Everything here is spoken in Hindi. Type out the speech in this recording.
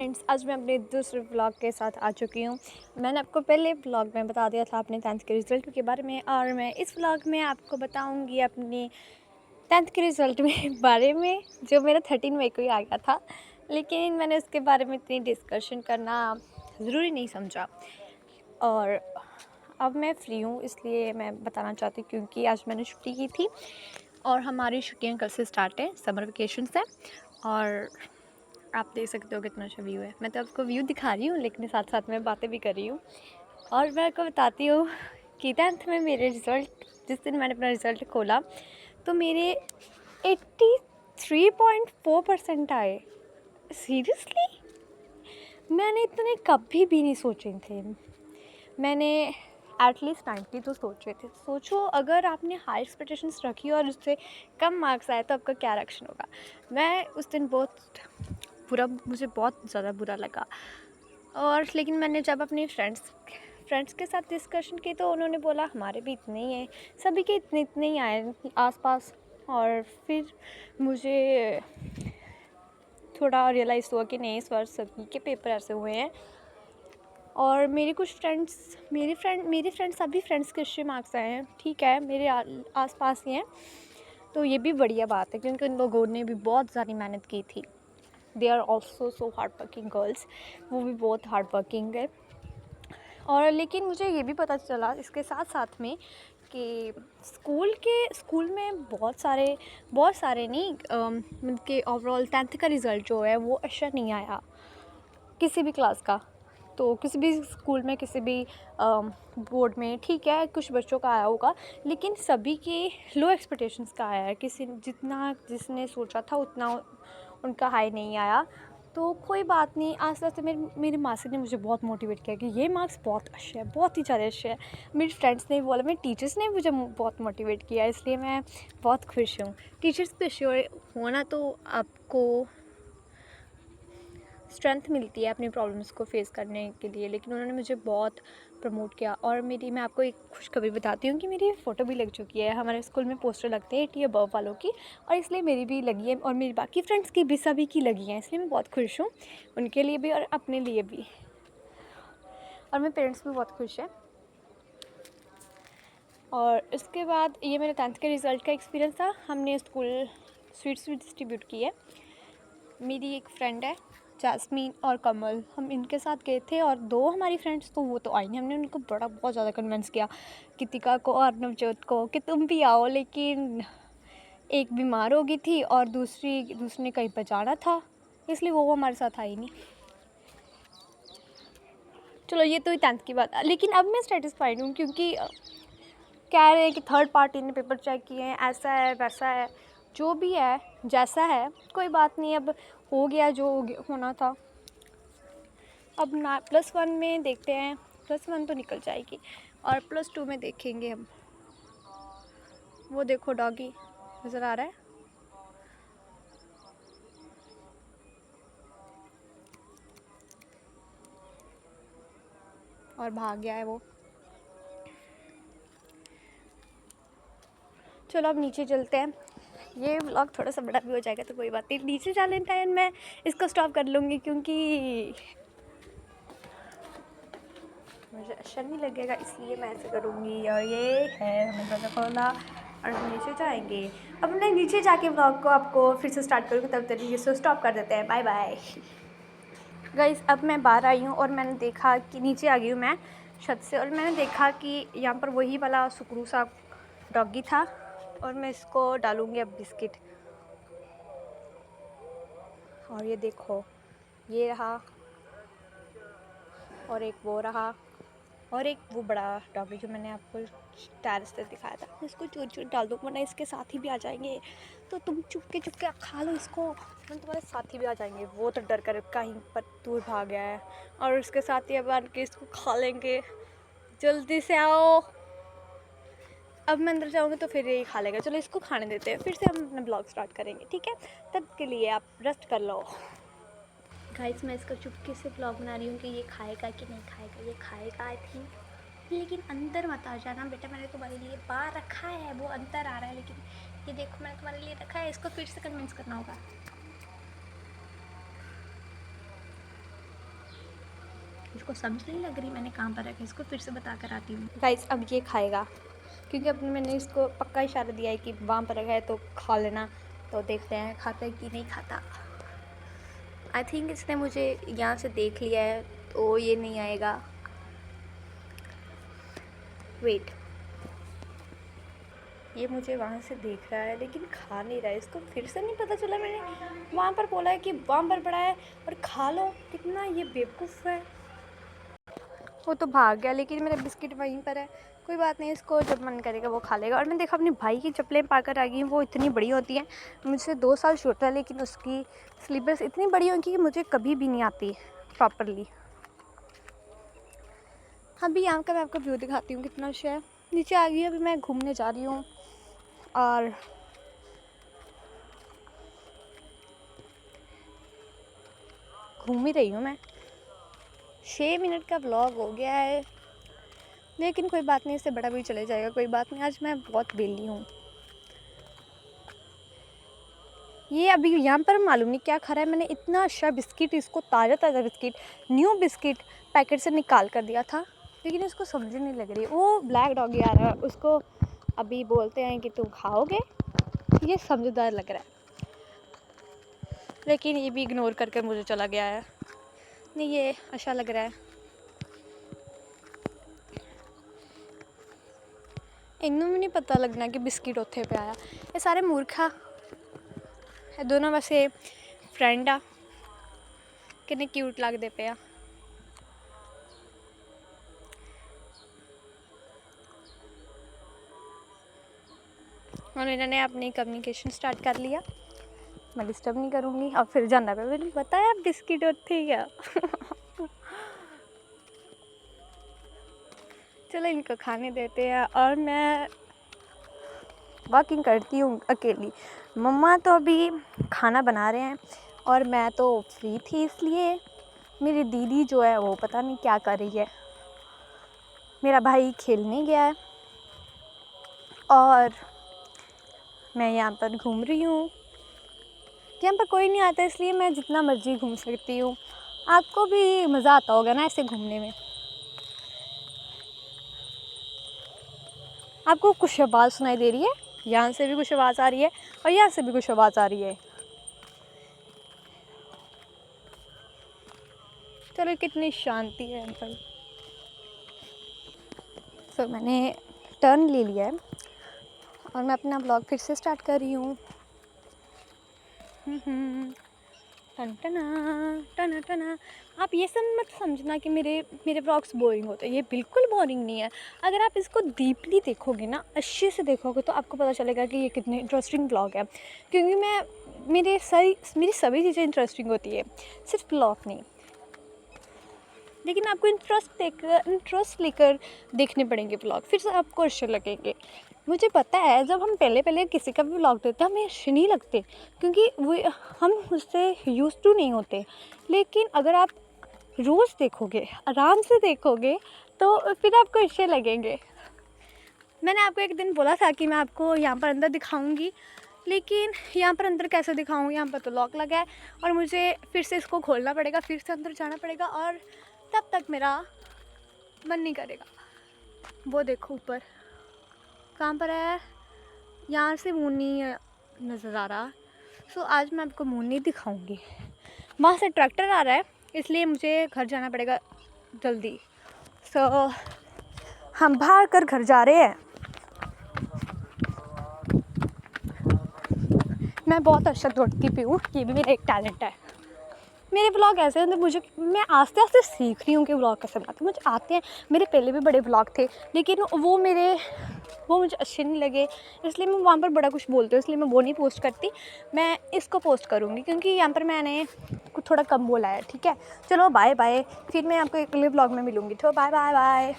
फ्रेंड्स, आज मैं अपने दूसरे ब्लॉग के साथ आ चुकी हूँ। मैंने आपको पहले ब्लॉग में बता दिया था अपने 10th के रिज़ल्ट के बारे में, और मैं इस ब्लॉग में आपको बताऊँगी अपने 10th के रिज़ल्ट में बारे में, जो मेरा 13 मई को ही आ गया था। लेकिन मैंने उसके बारे में इतनी डिस्कशन करना ज़रूरी नहीं समझा, और अब मैं फ्री हूँ इसलिए मैं बताना चाहती हूँ, क्योंकि आज मैंने छुट्टी की थी और हमारी छुट्टियाँ कल से स्टार्ट है, समर वेकेशन से। और आप देख सकते हो कितना अच्छा व्यू है। मैं तो आपको व्यू दिखा रही हूँ, लेकिन साथ साथ में बातें भी कर रही हूँ। और मैं आपको बताती हूँ कि 10th में मेरे रिज़ल्ट, जिस दिन मैंने अपना रिज़ल्ट खोला तो मेरे 83.4% आए। सीरियसली, मैंने इतने कभी भी नहीं सोचे थे। मैंने एटलीस्ट 90 तो सोचे थे। सोचो, अगर आपने हाई एक्सपेक्टेशंस रखी और उससे कम मार्क्स आए तो आपका क्या रिएक्शन होगा। मैं उस दिन मुझे बहुत ज़्यादा बुरा लगा। और लेकिन मैंने जब अपने फ्रेंड्स के साथ डिस्कशन की तो उन्होंने बोला हमारे भी इतने ही हैं, सभी के इतने इतने ही आए आसपास। और फिर मुझे थोड़ा रियलाइज़ हुआ कि नहीं, इस बार सभी के पेपर ऐसे हुए हैं। और मेरे फ्रेंड्स सभी फ्रेंड्स के अच्छे मार्क्स आए हैं, ठीक है, मेरे आसपास ही हैं, तो ये भी बढ़िया बात है, क्योंकि उन लोगों ने भी बहुत ज़्यादा मेहनत की थी। They are also so hard working girls, वो भी बहुत हार्ड वर्किंग है। और लेकिन मुझे ये भी पता चला इसके साथ साथ में कि स्कूल में बहुत सारे नहीं, मतलब कि ओवरऑल 10th का रिज़ल्ट जो है वो अच्छा नहीं आया किसी भी क्लास का। तो किसी भी स्कूल में, किसी भी बोर्ड में, ठीक है, कुछ बच्चों का आया होगा, लेकिन सभी के लो एक्सपेक्टेशंस का आया है। जिसने सोचा था उतना उनका हाई नहीं आया। तो कोई बात नहीं, आस्ते आस्ते मेरी मासी ने मुझे बहुत मोटिवेट किया कि ये मार्क्स बहुत अच्छे हैं, बहुत ही ज़्यादा अच्छे हैं। मेरी फ्रेंड्स ने भी बोला, मेरे टीचर्स ने मुझे बहुत मोटिवेट किया, इसलिए मैं बहुत खुश हूँ। टीचर्स पे श्योर होना तो आपको स्ट्रेंथ मिलती है अपनी प्रॉब्लम्स को फेस करने के लिए, लेकिन उन्होंने मुझे बहुत प्रमोट किया। और मैं आपको एक खुशखबरी बताती हूँ कि मेरी फ़ोटो भी लग चुकी है। हमारे स्कूल में पोस्टर लगते हैं 80 अबव वालों की, और इसलिए मेरी भी लगी है, और मेरी बाकी फ्रेंड्स की भी, सभी की लगी हैं, इसलिए मैं बहुत खुश हूँ, उनके लिए भी और अपने लिए भी। और मेरे पेरेंट्स भी बहुत खुश हैं। और इसके बाद ये मेरे 10th के रिज़ल्ट का एक्सपीरियंस था। हमने स्कूल स्वीट्स भी डिस्ट्रीब्यूट किए। मेरी एक फ्रेंड है जैस्मीन और कमल, हम इनके साथ गए थे, और दो हमारी फ्रेंड्स तो वो तो आई नहीं। हमने उनको बहुत ज़्यादा कन्विंस किया, कृतिका को और नवजोत को, कि तुम भी आओ, लेकिन एक बीमार हो गई थी और दूसरी ने कहीं पर जाना था, इसलिए वो हमारे साथ आई नहीं। चलो, ये तो 10th की बात है, लेकिन अब मैं सेटिस्फाइड हूँ, क्योंकि कह रहे हैं कि थर्ड पार्टी ने पेपर चेक किए हैं, ऐसा है वैसा है, जो भी है जैसा है, कोई बात नहीं, अब हो गया जो होना था। अब ना +1 में देखते हैं, +1 तो निकल जाएगी, और +2 में देखेंगे हम। वो देखो, डॉगी नज़र आ रहा है। और भाग गया है वो। चलो, अब नीचे चलते हैं। ये व्लॉग थोड़ा सा बड़ा भी हो जाएगा तो कोई बात नहीं, नीचे जाने टाइम मैं इसको स्टॉप कर लूँगी, क्योंकि मुझे अच्छा नहीं लगेगा, इसलिए मैं ऐसे करूँगी। और ये है, हमें दरवाज़ा खोला और हम नीचे जाएंगे। अब मैं नीचे जाके व्लॉग को आपको फिर से स्टार्ट करूँगी, तब तक इसको स्टॉप कर देते हैं। Bye bye guys. अब मैं बाहर आई हूँ और मैंने देखा कि नीचे आ गई हूँ मैं छत से, और मैंने देखा कि यहाँ पर वही वाला सुकरू सा डॉगी था, और मैं इसको डालूँगी अब बिस्किट। और ये देखो, ये रहा, और एक वो रहा, और एक वो बड़ा डॉगी जो मैंने आपको टेरेस पे दिखाया था। मैं इसको चूर चूर डाल दूँ, वरना इसके साथी भी आ जाएंगे, तो तुम चुपके चुपके खा लो इसको, वरना तुम्हारे साथी भी आ जाएंगे। वो तो डर कर कहीं पर दूर भाग गया है, और उसके साथी अब आके के इसको खा लेंगे। जल्दी से आओ। अब मैं अंदर जाऊँगी तो फिर यही खा लेगा। चलो, इसको खाने देते हैं, फिर से हम अपना ब्लॉग स्टार्ट करेंगे, ठीक है। तब के लिए आप रेस्ट कर लो। गाइस, मैं इसका चुपके से ब्लॉग बना रही हूँ कि ये खाएगा कि नहीं खाएगा। ये खाएगा आई थिंक, लेकिन अंदर मत आ जाना बेटा, मैंने तुम्हारे लिए बाहर रखा है, वो अंदर आ रहा है, लेकिन ये देखो मैंने तुम्हारे लिए रखा है, इसको फिर से कन्विंस करना होगा। इसको समझ नहीं लग रही मैंने कहाँ पर रखा, इसको फिर से बता कर आती हूँ। गाइस अब ये खाएगा, क्योंकि अब मैंने इसको पक्का इशारा दिया है कि वहाँ पर रखा है तो खा लेना। तो देखते हैं खाता है कि नहीं खाता। आई थिंक इसने मुझे यहाँ से देख लिया है, तो ये नहीं आएगा। वेट, ये मुझे वहाँ से देख रहा है लेकिन खा नहीं रहा है। इसको फिर से नहीं पता चला, मैंने वहाँ पर बोला है कि वहाँ पर पड़ा है और खा लो। कितना ये बेवकूफ़ है। वो तो भाग गया, लेकिन मेरा बिस्किट वहीं पर है। कोई बात नहीं, इसको जब मन करेगा वो खा लेगा। और मैं देखा अपने भाई की चप्पलें पाकर आ गई हूँ। वो इतनी बड़ी होती हैं, मुझसे 2 साल छोटा है, लेकिन उसकी स्लीपर्स इतनी बड़ी होंगी कि मुझे कभी भी नहीं आती प्रॉपरली। अभी यहाँ का मैं आपको व्यू दिखाती हूँ कितना अच्छा है। नीचे आ गई, अभी मैं घूमने जा रही हूँ और घूम ही रही हूँ मैं। 6 मिनट का व्लॉग हो गया है, लेकिन कोई बात नहीं, इससे बड़ा भी चले जाएगा। कोई बात नहीं, आज मैं बहुत बेली हूँ। ये अभी यहाँ पर मालूम नहीं क्या खा रहा है। मैंने इतना अच्छा बिस्किट, इसको ताज़ा ताज़ा बिस्किट, न्यू बिस्किट पैकेट से निकाल कर दिया था, लेकिन इसको समझ नहीं लग रही। वो ब्लैक डॉगी आ रहा है, उसको अभी बोलते हैं कि तुम खाओगे। ये समझदार लग रहा है, लेकिन ये भी इग्नोर करके मुझे चला गया है। नहीं, ये अच्छा लग रहा है। इन्हों भी नहीं पता लगना कि बिस्किट उत्थे पे आया। ये सारे मूर्खा ਇਹ दोनों वैसे फ्रेंड आ, कितने क्यूट लगते पे आ। और इन्होंने अपनी कम्युनिकेशन स्टार्ट कर लिया। मैं डिस्टर्ब नहीं करूँगी। और फिर जाना पे मैंने बताया बिस्किट उत्थे गया। चलो इनको खाने देते हैं और मैं वॉकिंग करती हूँ अकेली। मम्मा तो अभी खाना बना रहे हैं और मैं तो फ्री थी, इसलिए मेरी दीदी जो है वो पता नहीं क्या कर रही है। मेरा भाई खेलने गया है और मैं यहाँ पर घूम रही हूँ। यहाँ पर कोई नहीं आता, इसलिए मैं जितना मर्जी घूम सकती हूँ। आपको भी मज़ा आता होगा ना ऐसे घूमने में। आपको कुछ आवाज़ सुनाई दे रही है, यहाँ से भी कुछ आवाज़ आ रही है और यहाँ से भी कुछ आवाज़ आ रही है। चलो कितनी शांति है यहाँ पर। तो मैंने टर्न ले लिया है और मैं अपना ब्लॉग फिर से स्टार्ट कर रही हूँ। टन टना टना टना। आप ये सब मत समझना कि मेरे ब्लॉग्स बोरिंग होते हैं। ये बिल्कुल बोरिंग नहीं है। अगर आप इसको डीपली देखोगे ना, अच्छे से देखोगे, तो आपको पता चलेगा कि ये कितने इंटरेस्टिंग ब्लॉग है। क्योंकि मेरी सभी चीज़ें इंटरेस्टिंग होती है, सिर्फ ब्लॉग नहीं। लेकिन आपको इंटरेस्ट लेकर देखने पड़ेंगे ब्लॉग, फिर से आपको अच्छे लगेंगे। मुझे पता है जब हम पहले पहले किसी का भी व्लॉग देखते हैं हमें अच्छे नहीं लगते, क्योंकि वो हम उससे यूज़ टू नहीं होते। लेकिन अगर आप रोज़ देखोगे, आराम से देखोगे, तो फिर आपको अच्छे लगेंगे। मैंने आपको एक दिन बोला था कि मैं आपको यहाँ पर अंदर दिखाऊंगी, लेकिन यहाँ पर अंदर कैसे दिखाऊँ, यहाँ पर तो लॉक लगा है और मुझे फिर से इसको खोलना पड़ेगा, फिर से अंदर जाना पड़ेगा और तब तक मेरा मन नहीं करेगा। वो देखो ऊपर कहाँ पर है, यहाँ से मून नहीं नज़र आ रहा। सो आज मैं आपको मून नहीं दिखाऊंगी। वहाँ से ट्रैक्टर आ रहा है, इसलिए मुझे घर जाना पड़ेगा जल्दी। सो हम भाग कर घर जा रहे हैं। मैं बहुत अच्छा दौड़ती भी हूँ, ये भी मेरा एक टैलेंट है। मेरे व्लॉग ऐसे हैं, मैं आस्ते आस्ते सीख रही हूँ कि व्लॉग कैसे बनाते हैं। मुझे आते हैं, मेरे पहले भी बड़े व्लॉग थे, लेकिन वो मुझे अच्छे नहीं लगे, इसलिए मैं वहाँ पर बड़ा कुछ बोलती हूँ, इसलिए मैं वो नहीं पोस्ट करती। मैं इसको पोस्ट करूँगी क्योंकि यहाँ पर मैंने कुछ थोड़ा कम बोला है। ठीक है, चलो बाय बाय, फिर मैं आपको एक अगले व्लॉग में मिलूँगी। तो बाय बाय बाय।